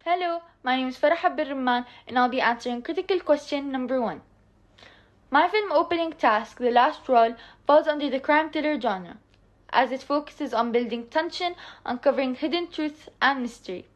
Hello, my name is Farah Abdurrahman and I'll be answering critical question number 1. My film opening task, The Last Roll, falls under the crime thriller genre, as it focuses on building tension, uncovering hidden truths and mystery.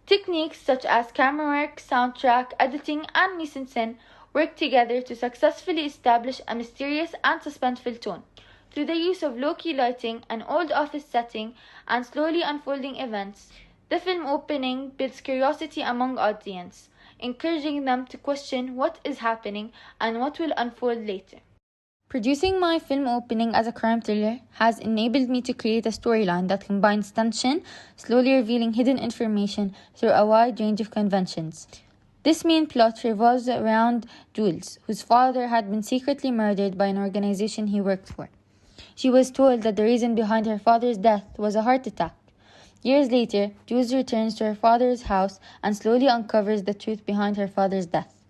Techniques such as camera work, soundtrack, editing, and mise-en-scène work together to successfully establish a mysterious and suspenseful tone. Through the use of low-key lighting, an old office setting, and slowly unfolding events, the film opening builds curiosity among audience, encouraging them to question what is happening and what will unfold later. Producing my film opening as a crime thriller has enabled me to create a storyline that combines tension, slowly revealing hidden information through a wide range of conventions. This main plot revolves around Jules, whose father had been secretly murdered by an organization he worked for. She was told that the reason behind her father's death was a heart attack. Years later, Jules returns to her father's house and slowly uncovers the truth behind her father's death.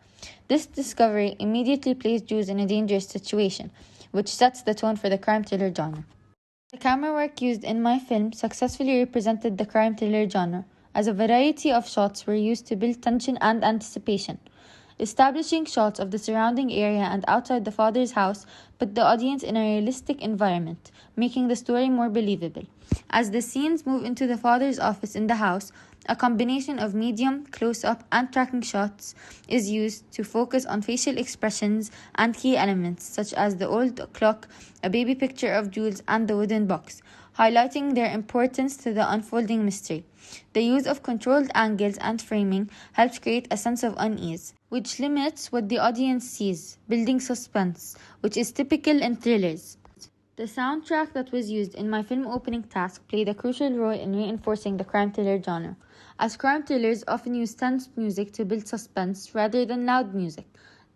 This discovery immediately placed Jules in a dangerous situation, which sets the tone for the crime thriller genre. The camera work used in my film successfully represented the crime thriller genre, as a variety of shots were used to build tension and anticipation. Establishing shots of the surrounding area and outside the father's house put the audience in a realistic environment, making the story more believable. As the scenes move into the father's office in the house, a combination of medium, close-up, and tracking shots is used to focus on facial expressions and key elements such as the old clock, a baby picture of Jules, and the wooden box, highlighting their importance to the unfolding mystery. The use of controlled angles and framing helps create a sense of unease, which limits what the audience sees, building suspense, which is typical in thrillers. The soundtrack that was used in my film opening task played a crucial role in reinforcing the crime thriller genre, as crime thrillers often use tense music to build suspense rather than loud music.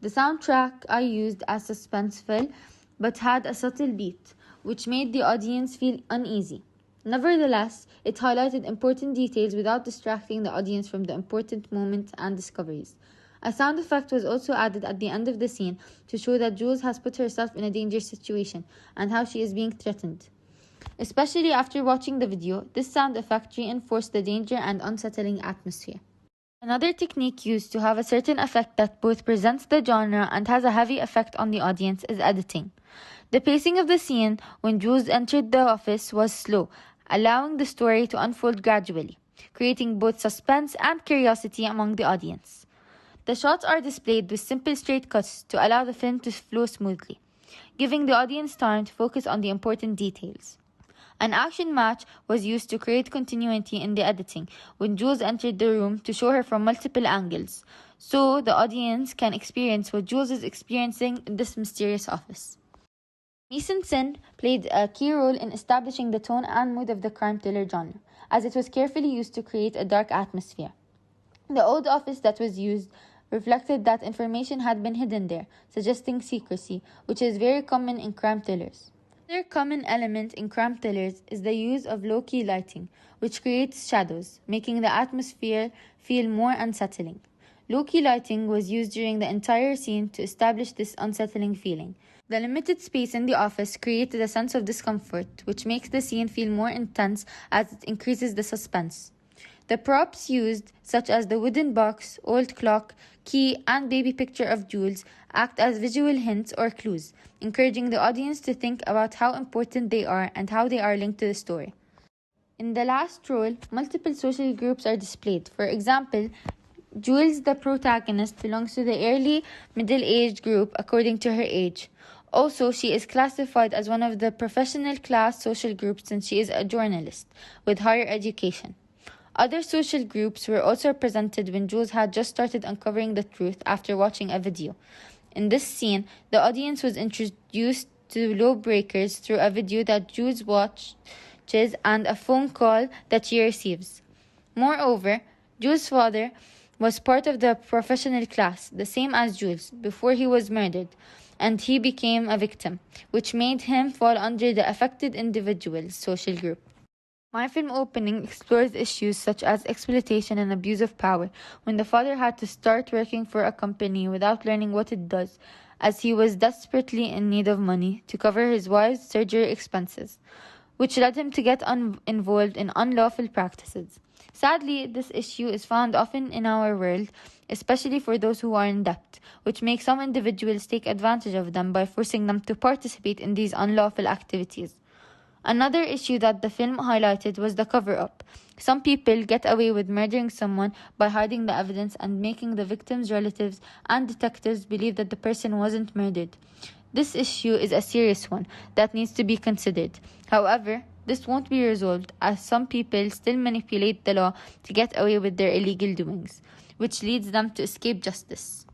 The soundtrack I used as suspenseful but had a subtle beat, which made the audience feel uneasy. Nevertheless, it highlighted important details without distracting the audience from the important moments and discoveries. A sound effect was also added at the end of the scene to show that Jules has put herself in a dangerous situation and how she is being threatened. Especially after watching the video, this sound effect reinforced the danger and unsettling atmosphere. Another technique used to have a certain effect that both presents the genre and has a heavy effect on the audience is editing. The pacing of the scene when Jules entered the office was slow, allowing the story to unfold gradually, creating both suspense and curiosity among the audience. The shots are displayed with simple straight cuts to allow the film to flow smoothly, giving the audience time to focus on the important details. An action match was used to create continuity in the editing when Jules entered the room to show her from multiple angles, so the audience can experience what Jules is experiencing in this mysterious office. Mise-en-scène played a key role in establishing the tone and mood of the crime thriller genre, as it was carefully used to create a dark atmosphere. The old office that was used reflected that information had been hidden there, suggesting secrecy, which is very common in crime thrillers. Another common element in crime thrillers is the use of low-key lighting, which creates shadows, making the atmosphere feel more unsettling. Low-key lighting was used during the entire scene to establish this unsettling feeling. The limited space in the office created a sense of discomfort, which makes the scene feel more intense as it increases the suspense. The props used, such as the wooden box, old clock, key, and baby picture of Jules, act as visual hints or clues, encouraging the audience to think about how important they are and how they are linked to the story. In The Last Roll, multiple social groups are displayed. For example, Jules, the protagonist, belongs to the early middle-aged group according to her age. Also, she is classified as one of the professional class social groups since she is a journalist with higher education. Other social groups were also presented when Jules had just started uncovering the truth after watching a video. In this scene, the audience was introduced to lawbreakers through a video that Jules watches and a phone call that she receives. Moreover, Jules' father was part of the professional class, the same as Jules, before he was murdered, and he became a victim, which made him fall under the affected individual's social group. My film opening explores issues such as exploitation and abuse of power, when the father had to start working for a company without learning what it does, as he was desperately in need of money to cover his wife's surgery expenses. which led him to get involved in unlawful practices. Sadly, this issue is found often in our world, especially for those who are in debt, which makes some individuals take advantage of them by forcing them to participate in these unlawful activities. Another issue that the film highlighted was the cover-up. Some people get away with murdering someone by hiding the evidence and making the victim's relatives and detectives believe that the person wasn't murdered. This issue is a serious one that needs to be considered. However, this won't be resolved as some people still manipulate the law to get away with their illegal doings, which leads them to escape justice.